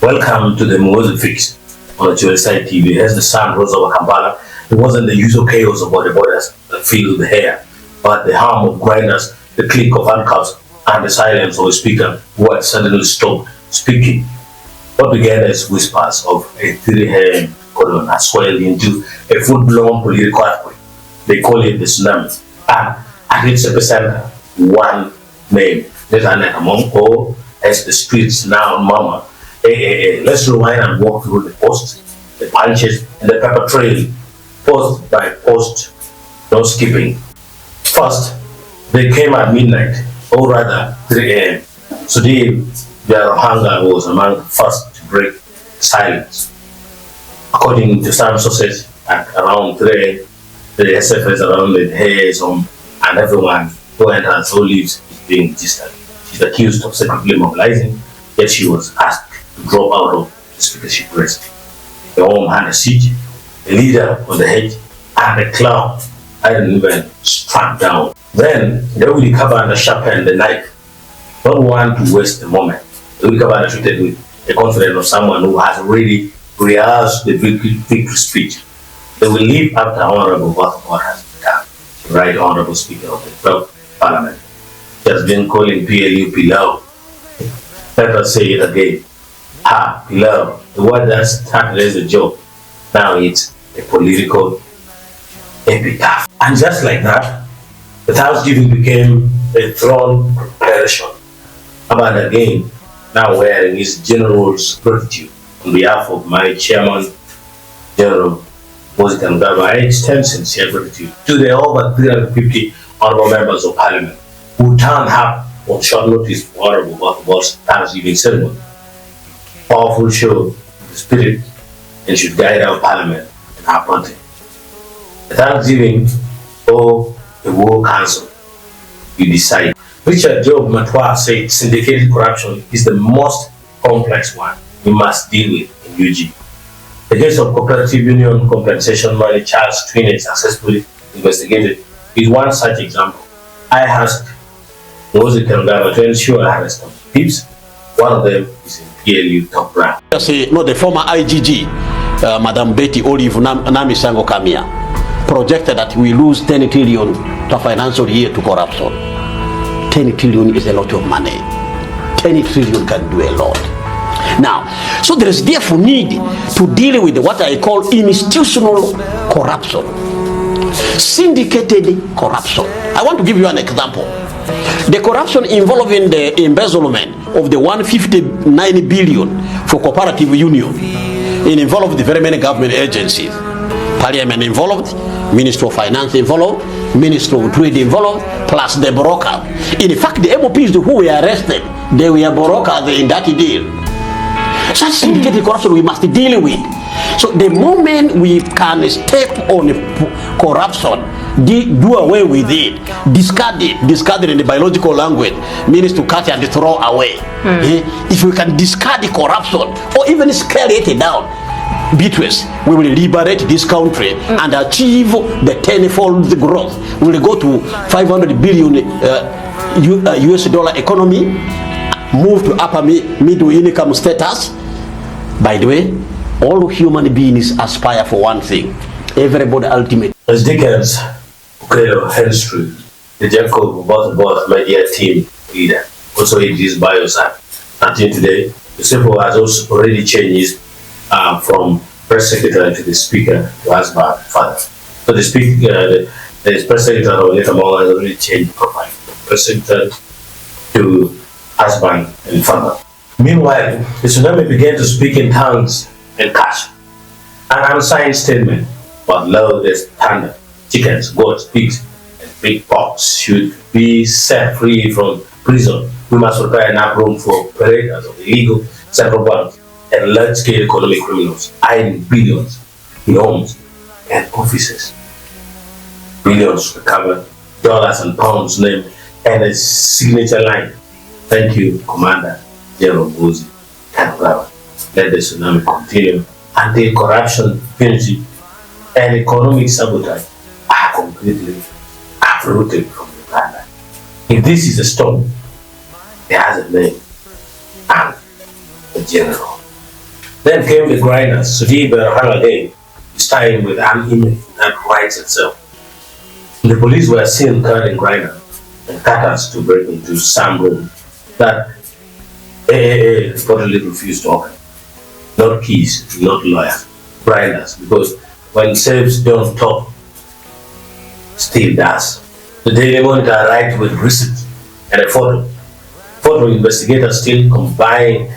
Welcome to the Muhoozi-Fix on Chope TV. As the sun rose over Kampala, it wasn't the usual chaos of the borders that filled the air, but the hum of grinders, the click of handcuffs, and the silence of a speaker who had suddenly stopped speaking. What began as whispers of a three-hand colon has swelled into a full-blown political earthquake. They call it the tsunami. And at its epicenter, one name, Anita, or as the streets now murmur. Let's rewind and walk through the posts, the punches, and the pepper trail, post by post, no skipping. First, they came at midnight, or rather 3 a.m. Today, their hunger was among the first to break silence. According to some sources, at around 3 a.m., the SFS around the Hayes home, and everyone who enters or leaves is being registered. She's accused of secretly mobilizing, yet she was asked to drop out of the speakership race. The home had a siege, a leader on the hedge, and a clown hadn't even struck down. Then they will recover and sharpen the knife. Not one to waste the moment. They will recover and treated with the confidence of someone who has already rehearsed the victory speech. They will leave after Honorable Batwa has become the Right Honorable Speaker of the 12th Parliament. He has been calling PLU Pilau. Let us say it again. Pilau. The word that started as a joke. Now it's a political epitaph. And just like that, the Thanksgiving became a throne preparation. About again, now wearing his general's gratitude on behalf of my chairman, General Muhoozi-Fix, I extend sincere gratitude to the over 350 honorable members of Parliament who turned up on short notice for Honorable Batwa's Thanksgiving ceremony. Powerful show of the spirit and should guide our Parliament in our country. The Thanksgiving or the War Council, you decide. Richard Job Matwa said syndicated corruption is the most complex one we must deal with in UG. The case of cooperative union compensation money Charles Twiney successfully investigated is one such example. I asked Muhoozi-Fix to ensure arrest of thieves. One of them is in PLU top rank. The former IGG, Madam Betty Olive Namisango Kamia, projected that we lose 10 trillion to financial year to corruption. 10 trillion is a lot of money. 10 trillion can do a lot. Now, so there is therefore need to deal with what I call institutional corruption, syndicated corruption. I want to give you an example. The corruption involving the embezzlement of the 159 billion for cooperative union. It involved very many government agencies. Parliament involved, Ministry of Finance involved, Ministry of Trade involved, plus the broker. In fact, the MOPs who were arrested, they were brokers in that deal. Such syndicated corruption we must deal with. So the moment we can step on corruption, do away with it, discard it in the biological language, means to cut and throw away. If we can discard the corruption or even scale it down, Beatrice, we will liberate this country and achieve the tenfold growth. We will go to 500 billion US dollar economy, move to upper middle income status. By the way, all human beings aspire for one thing. Everybody ultimately. As Dickens, Ukelo Henry, the Jacob both media team leader, also in his bios until today, Yusuf has also already changed from press secretary to the speaker to husband father. So the speaker, the press secretary of Later has already changed profile from press secretary to husband and father. Meanwhile, the tsunami began to speak in tongues and cash. An unsigned statement about loud as thunder, chickens, goats, pigs, and big pox should be set free from prison. We must prepare enough room for operators of illegal central banks and large-scale economic criminals, eyeing billions in homes and offices. Billions recovered, dollars and pounds named, and a signature line. Thank you, Commander General Muhoozi-Fix. Let the tsunami continue until corruption, impunity, and economic sabotage are completely uprooted from Uganda. If this is a storm, it has a name and a general. Then came the grinders, Sudi Berhang again, this time with an image that writes itself. The police were seen carrying grinders and cutters to break into some room that AAA reportedly refused to open. Not keys, not lawyers, grinders, because when safes don't talk, still does. The Daily Monitor arrived with receipts and a photo. Photo investigators still combing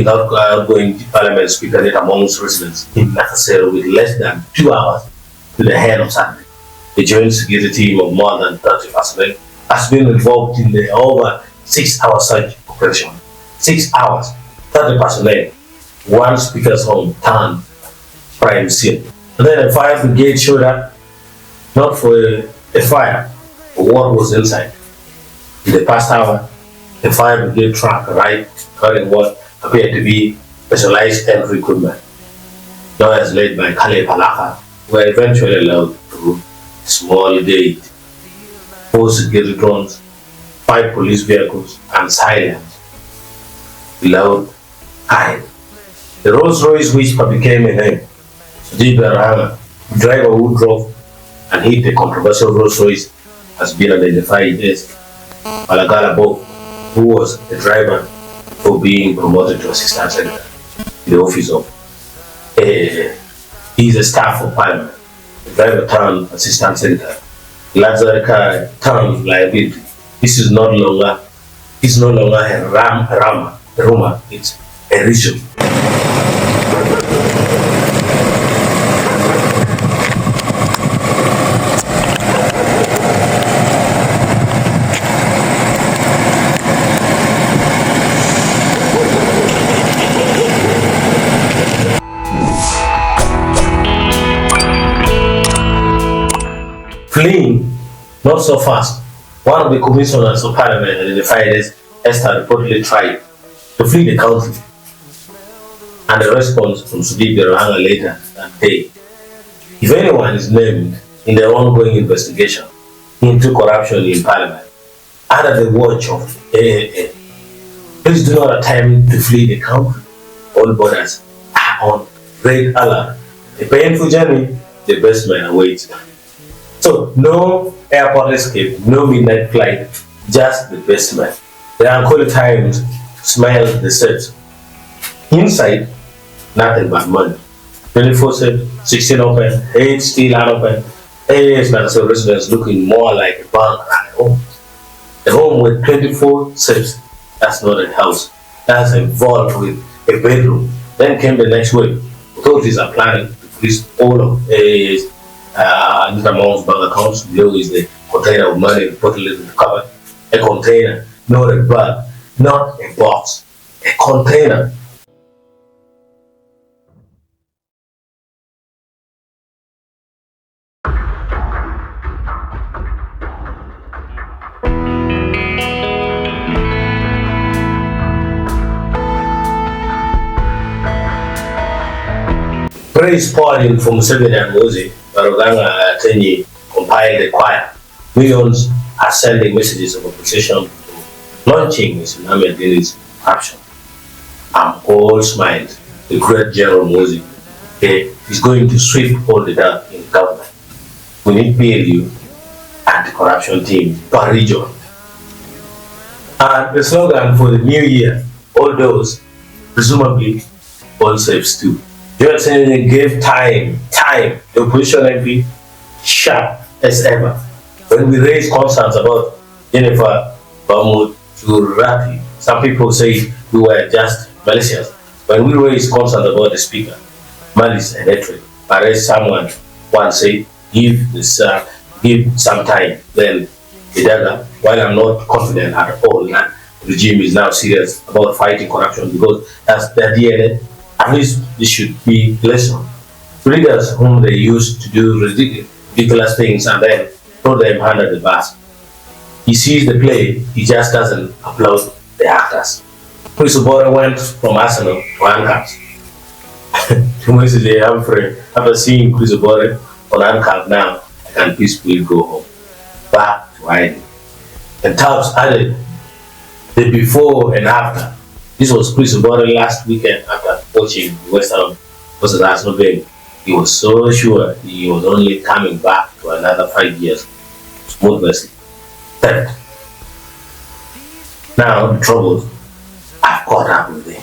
outgoing Parliament Speaker Anita amongst residents in Nakasero with less than 2 hours to the head of Sunday. The joint security team of more than 30 personnel has been involved in the over 6-hour search operation. 6 hours, 30 personnel, one speaker's home turned crime scene. And then a fire brigade showed up, not for a fire, but what was inside. In the past hour, the fire brigade truck arrived carrying what appeared to be specialized entry equipment. Lawyers led by Kale Palaka were eventually allowed through a small gate, 4 security drones, 5 police vehicles, and silence. Loud hide. The Rolls Royce whisper became a name. Sadiq Barhama, the driver who drove and hit the controversial Rolls Royce, has been identified as Balagala Bo, who was the driver for being promoted to assistant secretary in the office of AAA. He is a staff of Parliament. The driver turned assistant secretary. Luxury car turned liability. This is no longer a rumor, it's a reason. Fleeing, not so fast. One of the commissioners of Parliament identified as Esther reportedly tried to flee the country, and a response from Sudi Berhanga later that day. If anyone is named in the ongoing investigation into corruption in Parliament under the watch of AAA, please do not attempt to flee the country. All borders are on red alert. A painful journey, the best man awaits. So, no airport escape, no midnight flight, just the best man. The Ankola Times smiled the set. Inside, nothing but money. 24/7, 16 open, 8 still unopened. 8 is not a residence looking more like a bank than a home. A home with 24 safes, that's not a house. That's a vault with a bedroom. Then came the next wave. Authorities are planning to freeze all of AA's amongst bank accounts. Below is the container of money reportedly recovered. A container, not a bag, not a box, a container. Praise poured in from Museveni and Muhoozi, Baruganga Bakenyi compiled a choir. Millions are sending messages of appreciation to launching Tsunami against corruption. I'm all smiles. The great General Muhoozi is going to sweep all the dirt in government. We need PLU and the corruption team per region. And the slogan for the new year, all those, presumably all saves too. Johnson gave time, the opposition MP, sharp as ever. When we raised concerns about Jennifer Bamuturati, some people say we were just malicious. When we raised concerns about the speaker, malice and hatred, I raised someone once said, give some time, then the dagger. While I'm not confident at all that the regime is now serious about fighting corruption because that's their DNA, at least this should be lesson. Leaders whom they used to do ridiculous things and then throw them under the bus. He sees the play, he just doesn't applaud the actors. Chris Obora went from Arsenal to handcuffs. After seeing Chris Obora on handcuffs now, I can peacefully go home. Back to hiding. And Tubbs added the before and after. This was Chris Obora last weekend after watching Western versus Arsenal game, he was so sure he was only coming back to another 5 years smoothness. Third. Now the trouble, I've caught up with him.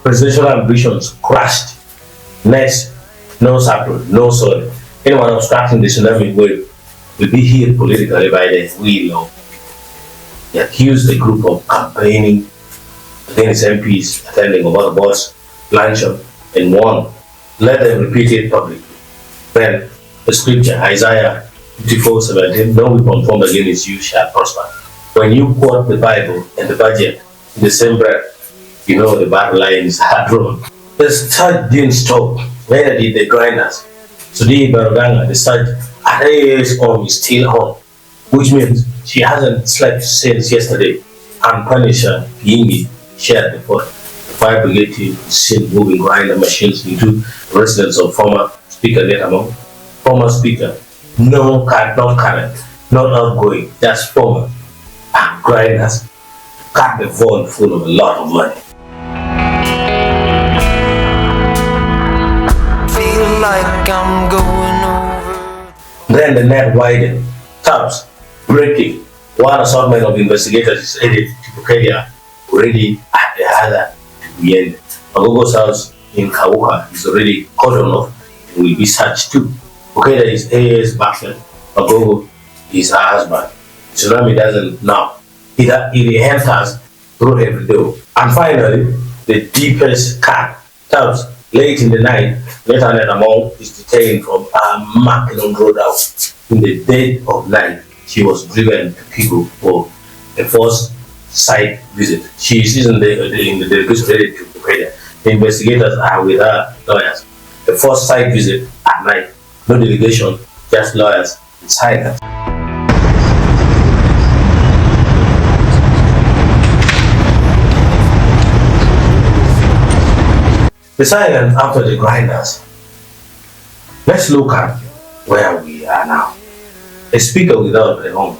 Presidential ambitions crushed. Next, no support, no soil. Anyone obstructing the tsunami wave will be hit politically by the will of. He accused the group of campaigning against MPs attending about the boss luncheon and warned, let them repeat it publicly. Then, the scripture, Isaiah 54:17, no weapon formed against you shall prosper. When you quote the Bible and the budget in the same breath, you know the battle lines are drawn. The surge didn't stop. Neither did the grinders. Today, Baganda, the surge at AA's home is still on, which means she hasn't slept since yesterday. And Punisher Yingi shared the report. The fire brigade team is seen moving grinder machines into the residence of former Speaker Netamon. Former Speaker, no cut, not current, not outgoing, just former. And grinders cut the vault full of a lot of money. Like I'm going over. Then the net widened. Taps, breaking. One assortment of investigators is headed to Bukeya, already at the other to the end. Magogo's house in Kawuka is already cordoned off and will be searched too. Bukeya is AA's backman. Magogo is her husband. Tsunami doesn't know. It enters through every door. And finally, the deepest cut. Taps. Late in the night, Lieutenant Among is detained from Mackinnon Road out. In the dead of night, she was driven to Kigo for a first site visit. She is in the delegation ready to prepare. The investigators are with her lawyers. The first site visit at night. No delegation, just lawyers in silence. The silence after the grinders. Let's look at where we are now. A speaker without a home.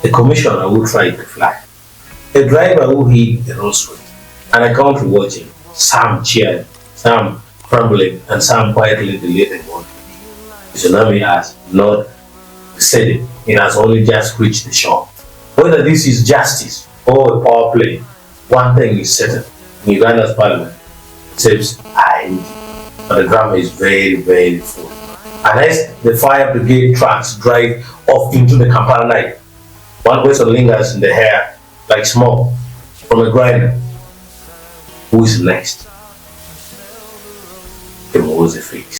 A commissioner who tried to fly. A driver who hit the roadway. And a country watching. Some cheering, some crumbling, and some quietly deleting one. The tsunami has not said it. It has only just reached the shore. Whether this is justice or a power play, one thing is certain. In Uganda's parliament, says but the drama is very, very full. Unless the fire brigade trucks drive off into the Kampala night, one question lingers in the air like smoke from a grinder. Who is next? The Muhoozi-Fix.